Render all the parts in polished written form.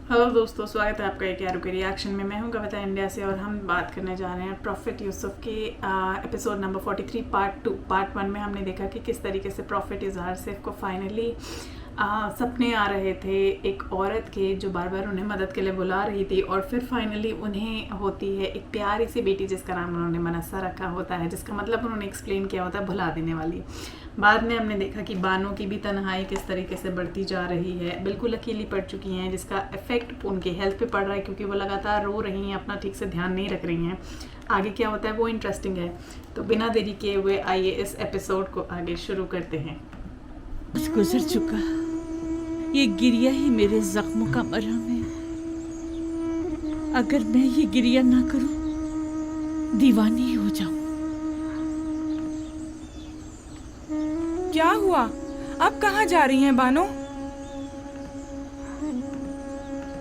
Hello दोस्तों, स्वागत है आपका एक यारों के रिएक्शन में। मैं हूं कविता इंडिया से और हम बात करने जा रहे हैं प्रॉफिट यूसुफ के एपिसोड नंबर 43 पार्ट 2। पार्ट 1 में हमने देखा कि किस तरीके से प्रॉफिट इजहार सिर्फ को फाइनली सपने आ रहे थे एक औरत के जो बार बार उन्हें मदद के लिए बुला रही थी, और फिर फाइनली उन्हें होती है एक प्यारी सी बेटी जिसका नाम उन्होंने मनस्सा रखा होता है, जिसका मतलब उन्होंने एक्सप्लेन किया होता है भुला देने वाली। बाद में हमने देखा कि बानो की भी तन्हाई किस तरीके से बढ़ती जा रही है, बिल्कुल अकेली पड़ चुकी हैं, जिसका इफेक्ट उनकी हेल्थ पे पड़ रहा है क्योंकि वो लगातार रो रही हैं, अपना ठीक से ध्यान नहीं रख रही हैं। आगे क्या होता है वो इंटरेस्टिंग है। तो बिना देरी किए हुए आइए इस एपिसोड को आगे शुरू करते हैं। कुछ गुजर चुका, ये गिरिया ही मेरे जख्मों का मरहम है। अगर मैं ये गिरिया ना करूं, दीवानी हो जाऊं। क्या हुआ? अब कहाँ जा रही हैं बानो?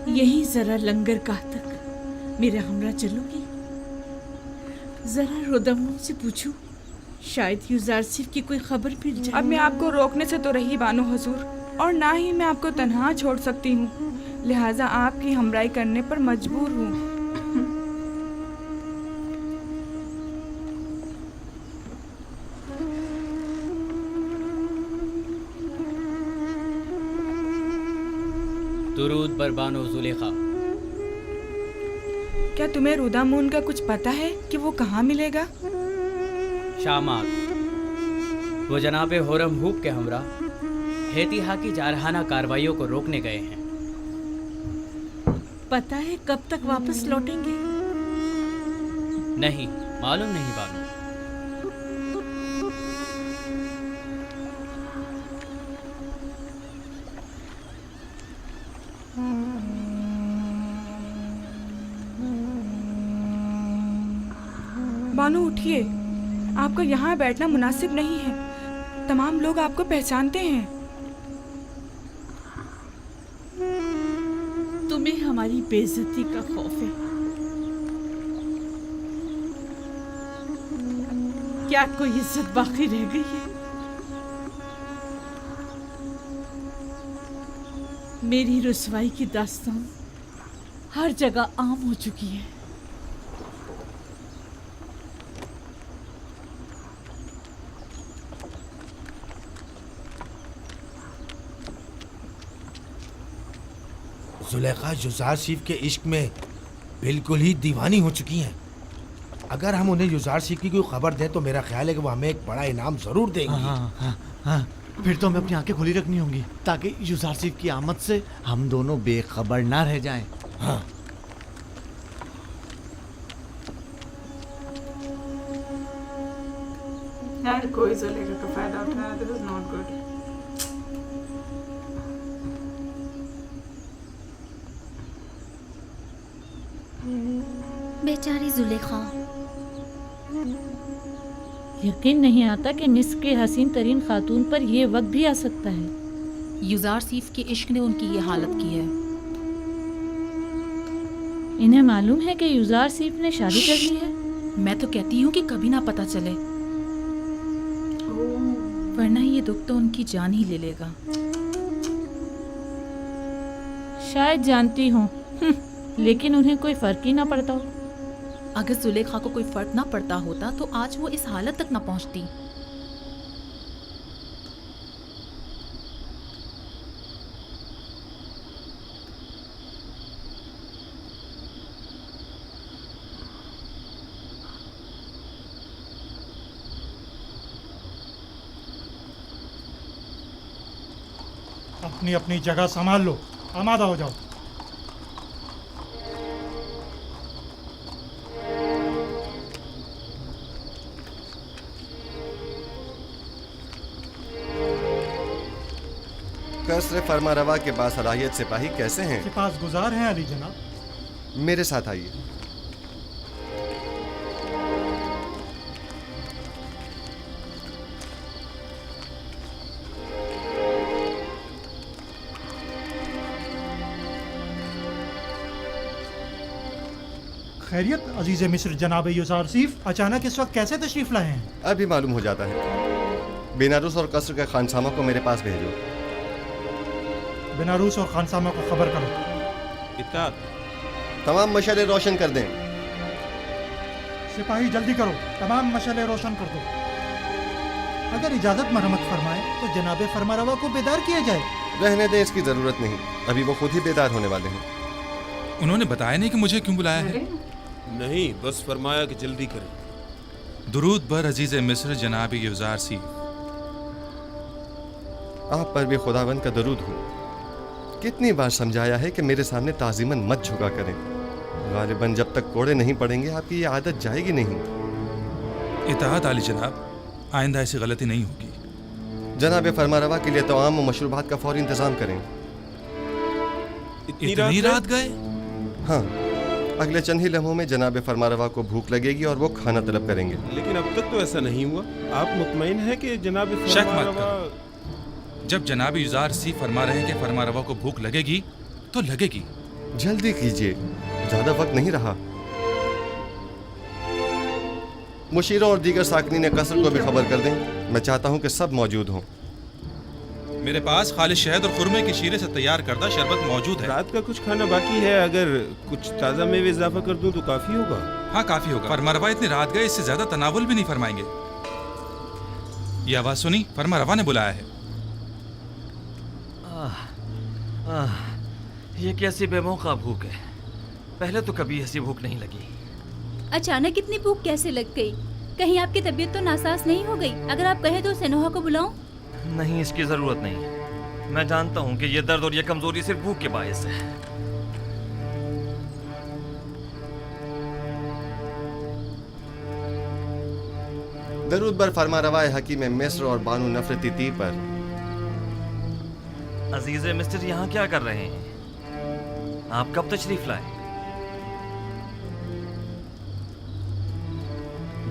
यही जरा लंगर गाह तक मेरे हमरा चलोगी? जरा रोदमों से पूछूं, शायद युजारसिफ की कोई खबर मिल जाए। अब मैं आपको रोकने से तो रही बानो हजूर, और ना ही मैं आपको तन्हा छोड़ सकती हूँ, लिहाजा आपकी हमराही करने पर मजबूर हूँ। दुरूद बर बानो जुलेखा। क्या तुम्हें रुदामून का कुछ पता है कि वो कहाँ मिलेगा? शामाक, वो जनाबे होरम हूब के हमरा हेतिहा की जारहाना कार्रवाइयों को रोकने गए हैं। पता है कब तक वापस लौटेंगे? नहीं मालूम नहीं बानो। बानो उठिए, आपका यहाँ बैठना मुनासिब नहीं है। तमाम लोग आपको पहचानते हैं। तुम्हें हमारी बेइज्जती का खौफ है? क्या कोई इज्जत बाकी रह गई है? मेरी रुसवाई की दास्तान हर जगह आम हो चुकी है। जुलेखा युजारसिफ के इश्क में बिल्कुल ही दीवानी हो चुकी हैं। अगर हम उन्हें युजारसिफ की कोई खबर दें तो मेरा ख्याल है कि वो हमें एक बड़ा इनाम जरूर देंगी। हाँ, फिर तो हमें अपनी आंखें खुली रखनी होंगी ताकि युजारसिफ की आमद से हम दोनों बेखबर ना रह जाएं। हाँ, यार कोई जुलेखा का फायदा उठा रहा है, दिस इज नॉट गुड। बेचारी जुलेखा। यकीन नहीं आता कि मिस्र के हसीन तरीन खातून पर यह वक्त भी आ सकता है। युजारसिफ के इश्क ने उनकी ये हालत की है। इन्हें मालूम है कि युजारसिफ ने शादी कर ली है? मैं तो कहती हूँ कि कभी ना पता चले, वरना ये दुख तो उनकी जान ही ले लेगा। शायद जानती हूँ, लेकिन उन्हें कोई फर्क ही ना पड़ता हो। अगर जुलेखा को कोई फर्क ना पड़ता होता तो आज वो इस हालत तक ना पहुँचती। अपनी अपनी जगह संभाल लो, आमादा हो जाओ। कसर फरमारवा के बासलाहियत सिपाही कैसे हैं? के पास गुजार हैं अली जनाब। मेरे साथ आइए। खैरियत अजीज मिस्र जनाब युजारसिफ, अचानक इस वक्त कैसे तशरीफ लाए हैं? अभी मालूम हो जाता है। बेनारुस और कसर के खानसामा को मेरे पास भेजो। बेनारुस और खानसामा को खबर करो। इत्तात। तमाम मशाले रोशन कर दें। सिपाही जल्दी करो, तमाम मशाले रोशन कर दो। अगर इजाजत मरहमत फरमाए तो जनाबे फरमारवा को बेदार किया जाए। रहने दें, इसकी जरूरत नहीं, अभी वो खुद ही बेदार होने वाले हैं। उन्होंने बताया नहीं कि मुझे क्यों बुलाया है। नहीं, बस फरमाया कि जल्दी करें। दुरूद बर अजीज मिस्र जनाब युजार सी। आप पर भी खुदावंद का दरूद हो। कितनी बार समझाया है कि मेरे सामने ताजीमन मत झुका करें। गालिबन जब तक कोड़े नहीं पड़ेंगे आपकी ये आदत जाएगी नहीं। इताअत आली जनाब, आइंदा ऐसी गलती नहीं होगी। जनाब फरमारवा के लिए तमाम मशरूबात का फौरी इंतजाम करें। इतनी रात गए? हाँ, अगले चंद ही लम्हों में जनाब फरमारवा को भूख लगेगी और वो खाना तलब करेंगे। लेकिन अब तक तो ऐसा नहीं हुआ। आप मुतमईन हैं कि जनाब शक मत करो। जब जनाब युजार सी फरमा रहे हैं कि फरमारवा को भूख लगेगी तो लगेगी। जल्दी कीजिए, ज्यादा वक्त नहीं रहा। मुशीरों और दीगर साकनीन कसर को भी खबर कर दें। मैं चाहता हूं कि सब मौजूद हों। मेरे पास खालिश शहद और खुरमे के शीरे से तैयार करदा शरबत मौजूद है। रात का कुछ खाना बाकी है, अगर कुछ ताज़ा मेवे इजाफा कर दूं तो काफ़ी होगा। हाँ, काफ़ी होगा। फरमारवा इतनी रात गए, इससे ज़्यादा तनावुल भी नहीं फरमाएंगे। ये आवाज़ सुनी? फरमारवा ने बुलाया है। ये कैसी बेमौका भूख है। पहले तो कभी ऐसी भूख नहीं लगी। अचानक इतनी भूख कैसे लग गई? कहीं आपकी तबीयत तो नासाज नहीं हो गई? अगर आप कहें तो सेनोहा को बुलाऊं? नहीं, इसकी जरूरत नहीं। मैं जानता हूँ कि ये दर्द और ये कमजोरी सिर्फ भूख के बायस है। दरूद बर फरमारवाए हकीम मिस्र और बानू नफरती ती पर। अजीज मिस्टर यहाँ क्या कर रहे हैं? आप कब तशरीफ लाए?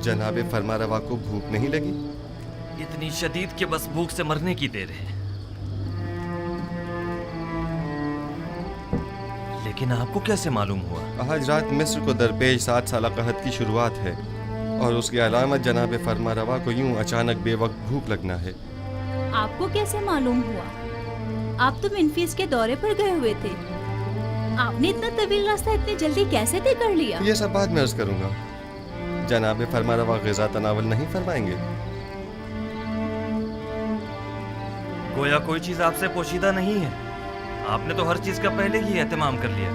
जनाब फरमारवा को भूख नहीं लगी? इतनी शदीद के बस भूख से मरने की देर है। लेकिन आपको कैसे मालूम हुआ? आज रात मिस्र को दरपेश 7 साल कहत की शुरुआत है और उसकी अलामत जनाब फरमारवा को यूं अचानक बेवक्त भूख लगना है। आपको कैसे मालूम हुआ? आप तो मिनफीस के दौरे पर गए हुए थे। आपने इतना तवील रास्ता इतनी जल्दी कैसे तय कर लिया? ये सब बाद में अर्ज करूंगा। जनाब फरमारवा ग़िज़ा तनावल नहीं फरमाएंगे? गोया कोई चीज आपसे पोशीदा नहीं है। आपने तो हर चीज का पहले ही एहतमाम कर लिया।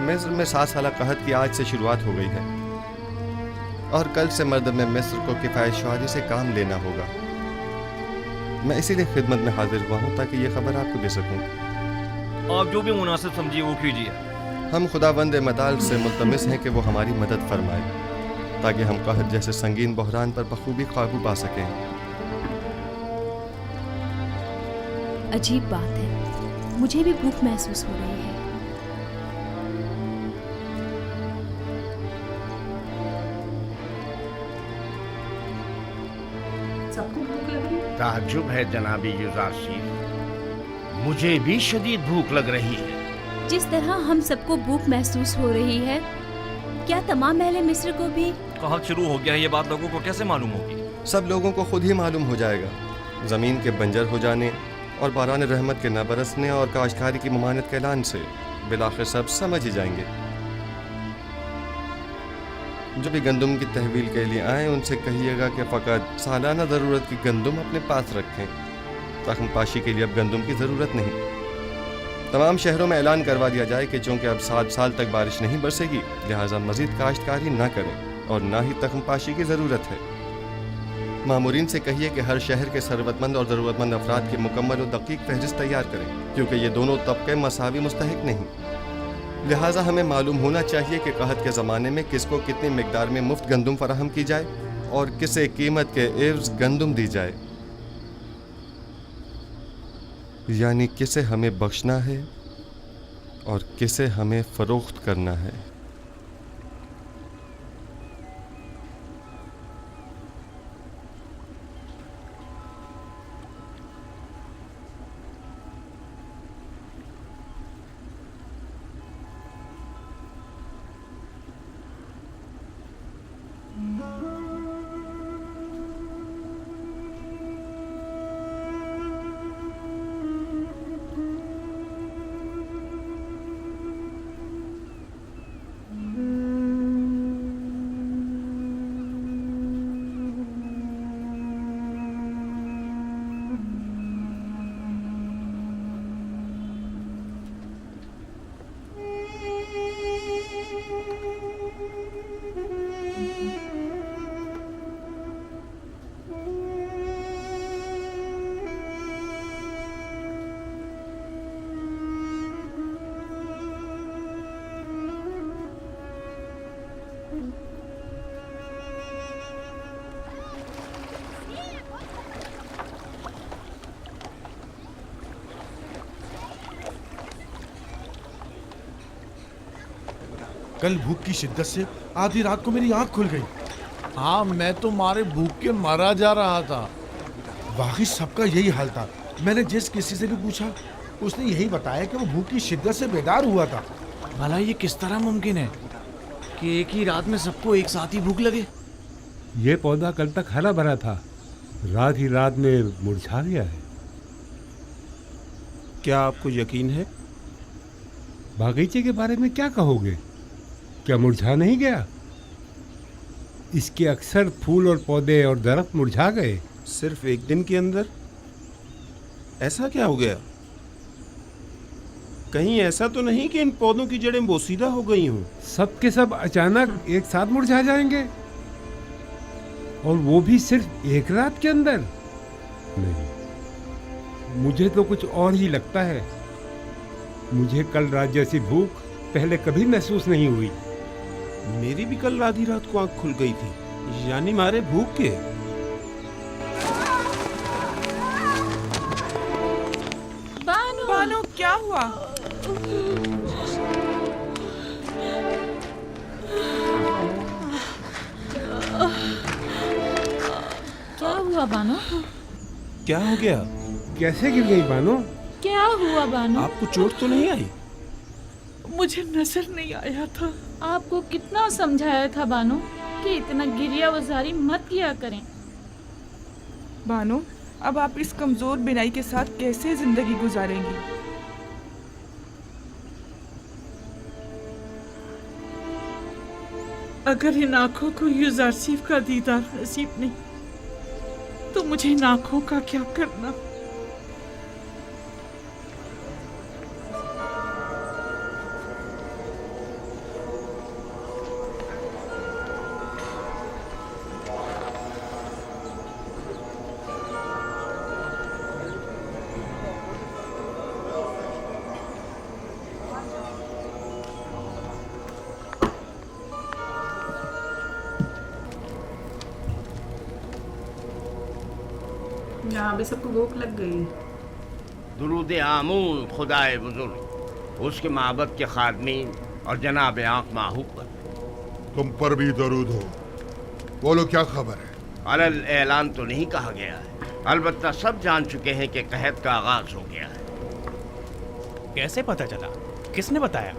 मिस्र में 7 साल कहत की आज से शुरुआत हो गई है और कल से मर्द में मिस्र को किफ़ायत शुआरी से काम लेना होगा। मैं इसीलिए खिदमत में हाजिर हुआ हूँ ताकि ये खबर आपको दे सकूँ। आप जो भी मुनासिब समझिए वो कीजिए। हम खुदावंद मताल से मुल्तमिस हैं कि वो हमारी मदद फरमाए ताकि हम कहत जैसे संगीन बहरान पर बखूबी काबू पा सकें। अजीब बात है, मुझे भी भूख महसूस हो रही है। सबको भूख लग रही है? ताज्जुब है जनाबी युजार शीफ, मुझे भी शदीद भूख लग रही है। जिस तरह हम सबको भूख महसूस हो रही है, क्या तमाम अहले मिस्र को भी? कहत शुरू हो गया है, ये बात लोगों को कैसे मालूम होगी? सब लोगों को खुद ही मालूम हो जाएगा। ज़मीन के बंजर हो जाने और बारान रहमत के न बरसने और काश्तकारी की ममानत के ऐलान से बिलाखिर सब समझ ही जाएंगे। जो भी गंदुम की तहवील के लिए आए उनसे कहिएगा कि फ़कत सालाना ज़रूरत की गंदुम अपने पास रखें। तख्म पाशी के लिए अब गंदुम की ज़रूरत नहीं। तमाम शहरों में ऐलान करवा दिया जाए कि चूँकि अब 7 साल तक बारिश नहीं बरसेगी, लिहाजा मज़ीद काश्तकारी ना करें और ना ही तख्म पाशी की ज़रूरत है। मामूरीन से कहिए कि हर शहर के सरवतमंद और ज़रूरतमंद अफराद की मुकम्मल और दकीक फहरिस्त तैयार करें, क्योंकि ये दोनों तबके मसावी मुस्तहिक नहीं। लिहाजा हमें मालूम होना चाहिए कि कहत के ज़माने में किसको कितनी मिकदार में मुफ्त गंदुम फराहम की जाए और किसे कीमत के एवज़ गंदुम दी जाए, यानी किसे हमें बख्शना है और किसे हमें फ़रोख्त करना है। कल भूख की शिद्दत से आधी रात को मेरी आंख खुल गई। हाँ, मैं तो मारे भूख के मरा जा रहा था। वाकई सबका यही हाल था। मैंने जिस किसी से भी पूछा उसने यही बताया कि वो भूख की शिद्दत से बेदार हुआ था। भला ये किस तरह मुमकिन है कि एक ही रात में सबको एक साथ ही भूख लगे? ये पौधा कल तक हरा भरा था, रात ही रात में मुरझा गया है। क्या आपको यकीन है? बागीचे के बारे में क्या कहोगे? क्या मुरझा नहीं गया? इसके अक्सर फूल और पौधे और दरख्त मुरझा गए। सिर्फ एक दिन के अंदर? ऐसा क्या हो गया? कहीं ऐसा तो नहीं कि इन पौधों की जड़ें बोसीदा हो गई हों? सब के सब अचानक एक साथ मुरझा जाएंगे, और वो भी सिर्फ एक रात के अंदर? नहीं, मुझे तो कुछ और ही लगता है। मुझे कल रात जैसी भूख पहले कभी महसूस नहीं हुई। मेरी भी कल आधी रात को आंख खुल गई थी, यानी मारे भूख के। बानो, क्या हुआ? क्या हुआ बानो? क्या हो गया? कैसे गिर गई बानो? क्या हुआ बानो? आपको चोट तो नहीं आई? मुझे नजर नहीं आया था। आपको कितना समझाया था बानो कि इतना गिरिया वजारी मत किया करें। बानो, अब आप इस कमजोर बिनाई के साथ कैसे जिंदगी गुजारेंगी? अगर इन आँखों को यूजारसीफ का दीदार नसीब नहीं तो मुझे इन आँखों का क्या करना? यहाँ भी सबको भूख लग गई। दुरूद आमून खुदाए बुजुर्ग, उसके माबद के खादमीन और जनाब आँख माहू पर। तुम पर भी दरूद हो। बोलो क्या खबर है? अलल ऐलान तो नहीं कहा गया है, अलबत्ता सब जान चुके हैं कि कहत का आगाज हो गया है। कैसे पता चला? किसने बताया?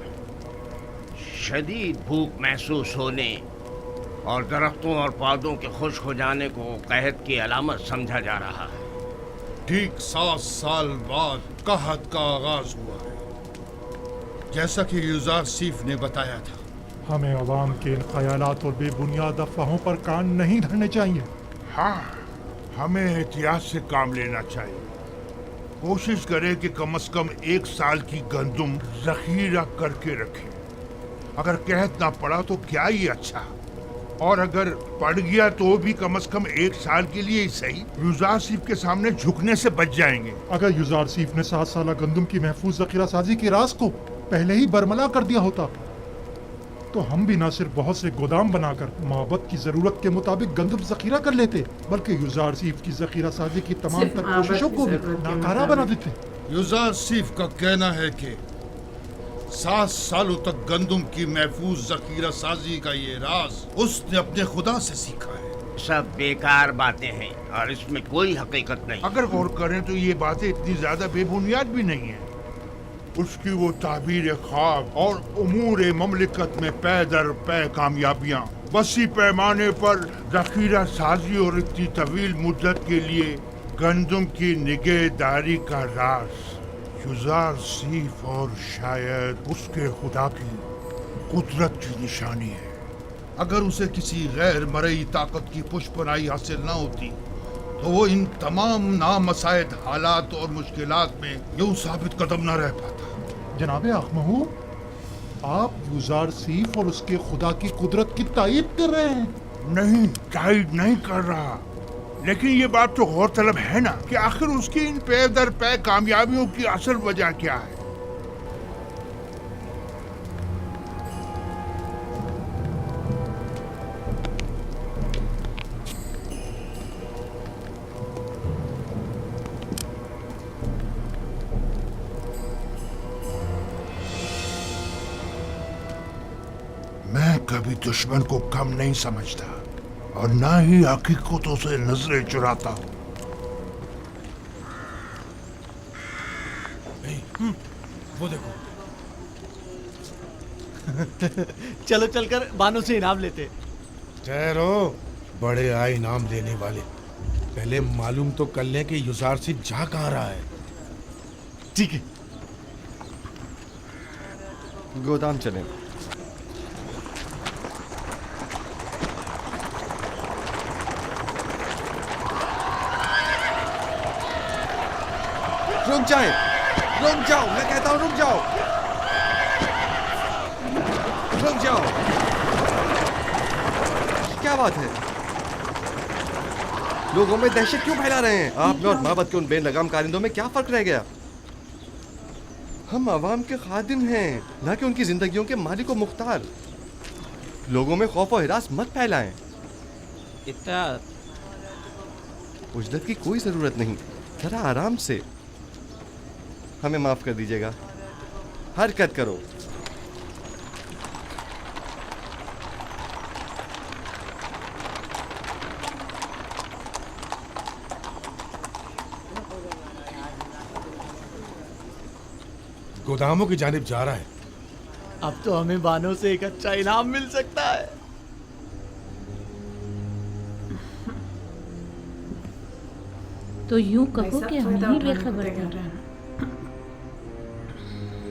शदीद भूख महसूस होने और दरख्तों और पौधों के खुश्क हो जाने को कहत की अलामत समझा जा रहा है। ठीक 7 साल बाद कहत का आगाज हुआ है, जैसा कि यूजारसीफ ने बताया था। हमें अवाम के इन ख्यालात और बेबुनियाद अफवाहों पर कान नहीं धरने चाहिए। हाँ, हमें एहतियात से काम लेना चाहिए। कोशिश करें कि कम से कम 1 साल की गंदुम जखीरा करके रखें। अगर कहत ना पड़ा तो क्या ही अच्छा, और अगर पड़ गया तो भी कम से कम 1 साल के लिए ही सही यूजारसीफ के सामने झुकने से बच जाएंगे। अगर यूजारसीफ ने 7 साल गंदुम की महफूज जखीरा साजी के राज को पहले ही बरमला कर दिया होता तो हम भी न सिर्फ बहुत से गोदाम बनाकर माबद की जरूरत के मुताबिक गंदम जखीरा कर लेते, बल्कि यूजारसीफ की जखीरा साजी की तमाम तर कोशिशों को भी नाकारा बना देते। यूजारसीफ का कहना है कि 7 सालों तक गंदुम की महफूज जखीरा साजी का ये राज उसने अपने खुदा से सीखा है। सब बेकार बातें हैं और इसमें कोई हकीकत नहीं। अगर गौर करें तो ये बातें इतनी ज्यादा बेबुनियाद भी नहीं है। उसकी वो ताबीर ख्वाब और उमूर ममलिकत में पै दर पै कामयाबियाँ, वसी पैमाने पर जखीरा साजी और इतनी तवील मुद्दत के लिए गंदुम की निगहदारी का राज यूजारसीफ और शायद उसके खुदा की कुदरत की निशानी है। अगर उसे किसी गैर मरई ताकत की पुष्पनाई हासिल न होती तो वो इन तमाम नामसायद हालात और मुश्किलात में यूं साबित कदम न रह पाता। जनाबे अखमहू, आप यूजारसीफ और उसके खुदा की कुदरत की तायीद कर रहे हैं? नहीं, तायीद नहीं कर रहा, लेकिन ये बात तो गौरतलब है ना कि आखिर उसकी इन पै दर पै कामयाबियों की असल वजह क्या है। कभी दुश्मन को कम नहीं समझता और ना ही हकीकतों से नजरें चुराता हूँ। वो देखो। चलो चलकर बानो से इनाम लेते। ठहरो, बड़े आए इनाम देने वाले। पहले मालूम तो कर लें कि युजार सिर्फ जा कहाँ रहा है। ठीक है। गोदाम चलें। रुक जाए, रुक जाओ, मैं कहता हूँ रुक जाओ, रुक जाओ। क्या बात है? लोगों में दहशत क्यों फैला रहे हैं? आप में और माबद के उन बेलगाम कारिंदों में क्या फर्क रह गया? हम आवाम के खादिम हैं, ना कि उनकी जिंदगियों के मालिक व मुख्तार। लोगों में खौफ और हिरास मत फैलाएं। इतना उजलत की कोई जरूरत नहीं, जरा आराम से। हमें माफ कर दीजिएगा, हरकत करो। गोदामों की जानिब जा रहा है। अब तो हमें बानो से एक अच्छा इनाम मिल सकता है। तो यूं कहो कि हम ही बेखबर थे।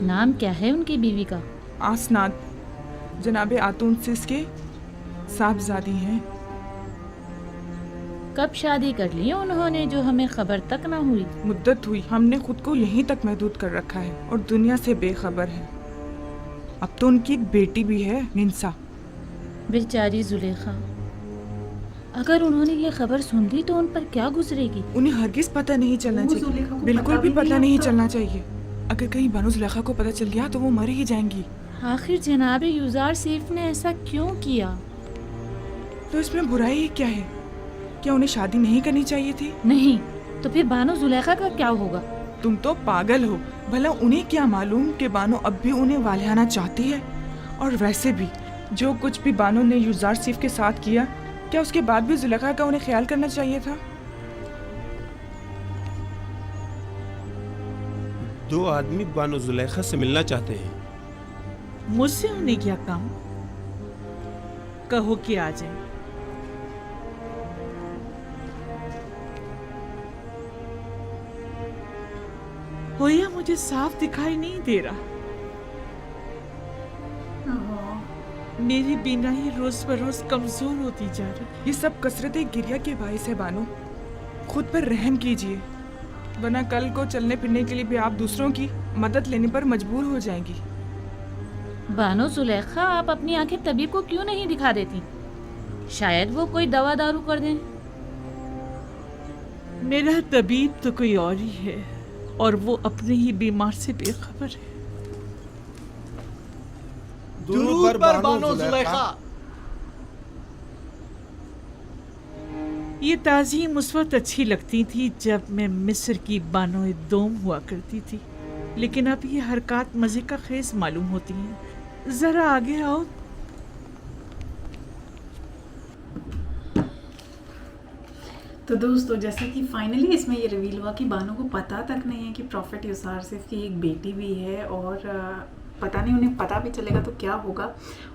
नाम क्या है उनकी बीवी का? आसनाद, जनाबे आतून सिस के साहबजादी हैं। कब शादी कर ली उन्होंने जो हमें खबर तक ना हुई? मुद्दत हुई, हमने खुद को यहीं तक महदूद कर रखा है और दुनिया से बेखबर है। अब तो उनकी एक बेटी भी है, निंसा। बेचारी जुलेखा, अगर उन्होंने ये खबर सुन ली तो उन पर क्या गुजरेगी? उन्हें हरगिज पता नहीं चलना चाहिए, बिल्कुल भी पता नहीं चलना चाहिए। अगर कहीं बानो जुलेखा को पता चल गया तो वो मर ही जाएंगी। आखिर जनाब युजार सिर्फ ने ऐसा क्यों किया? तो इसमें बुराई क्या है? क्या उन्हें शादी नहीं करनी चाहिए थी? नहीं, तो फिर बानो जुलेखा का क्या होगा? तुम तो पागल हो। भला उन्हें क्या मालूम कि बानो अब भी उन्हें वालियाना चाहती है। और वैसे भी जो कुछ भी बानो ने युजार सिर्फ के साथ किया, क्या उसके बाद भी जुलेखा का उन्हें ख्याल करना चाहिए था? दो आदमी बानो जुलेखा से मिलना चाहते हैं। मुझसे उन्हें क्या काम? कहो कि आ जाए। होया मुझे साफ दिखाई नहीं दे रहा। मेरी बीनाई रोज बरोज कमजोर होती जा रही। ये सब कसरत गिरिया के बायस है बानो। खुद पर रहम कीजिए, वरना कल को चलने फिरने के लिए भी आप दूसरों की मदद लेने पर मजबूर हो जाएंगी। बानो जुलेखा, आप अपनी आंखें तबीब को क्यों नहीं दिखा देती? शायद वो कोई दवा दारू कर दें। मेरा तबीब तो कोई और ही है और वो अपने ही बीमार से बेखबर है। दुरूद पर बानो जुलेखा। ये ताज़ीम उस वक्त अच्छी लगती थी जब मैं मिस्र की बानो दोम हुआ करती थी, लेकिन अब ये हरकत मज़े का खेज मालूम होती हैं। ज़रा आगे आओ। तो दोस्तों, जैसे कि फाइनली इसमें ये रिवील हुआ कि बानो को पता तक नहीं है कि प्रॉफिट युजार सिर्फ की एक बेटी भी है और पता नहीं उन्हें पता भी चलेगा तो क्या होगा।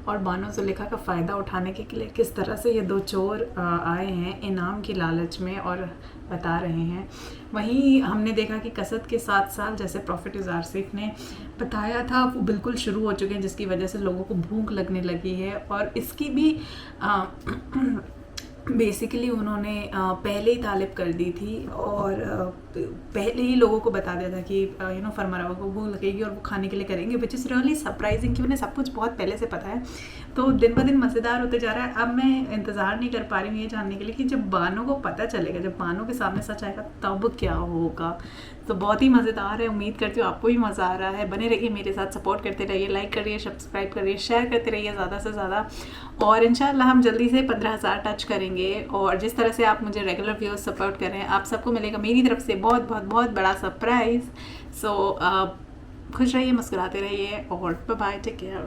और बानो जुलेखा का फ़ायदा उठाने के लिए किस तरह से ये दो चोर आए हैं इनाम की लालच में और बता रहे हैं। वहीं हमने देखा कि कसद के 7 साल जैसे प्रॉफिट युजार सिर्फ ने बताया था वो बिल्कुल शुरू हो चुके हैं, जिसकी वजह से लोगों को भूख लगने लगी है। और इसकी भी बेसिकली उन्होंने पहले ही तालिब कर दी थी और पहले ही लोगों को बता दिया था कि फरमरावा को भूख लगेगी और वो खाने के लिए करेंगे, विच इज़ रियली सरप्राइजिंग कि उन्हें सब कुछ बहुत पहले से पता है। तो दिन ब दिन मज़ेदार होते जा रहा है। अब मैं इंतज़ार नहीं कर पा रही हूँ ये जानने के लिए कि जब बानो को पता चलेगा, जब बानो के सामने सच आएगा तब क्या होगा। तो बहुत ही मज़ेदार है। उम्मीद करती हूँ आपको भी मज़ा आ रहा है। बने रहिए मेरे साथ, सपोर्ट करते रहिए, लाइक करिए, सब्सक्राइब करिए, शेयर करते रहिए ज़्यादा से ज़्यादा। और इंशाल्लाह हम जल्दी से 15,000 टच करेंगे। और जिस तरह से आप मुझे रेगुलर व्यूअर्स सपोर्ट कर रहे हैं, आप सबको मिलेगा मेरी तरफ से बहुत बहुत बहुत बड़ा सरप्राइज़। सो खुश रहिए, मुस्कुराते रहिए और बाय बाय, टेक केयर।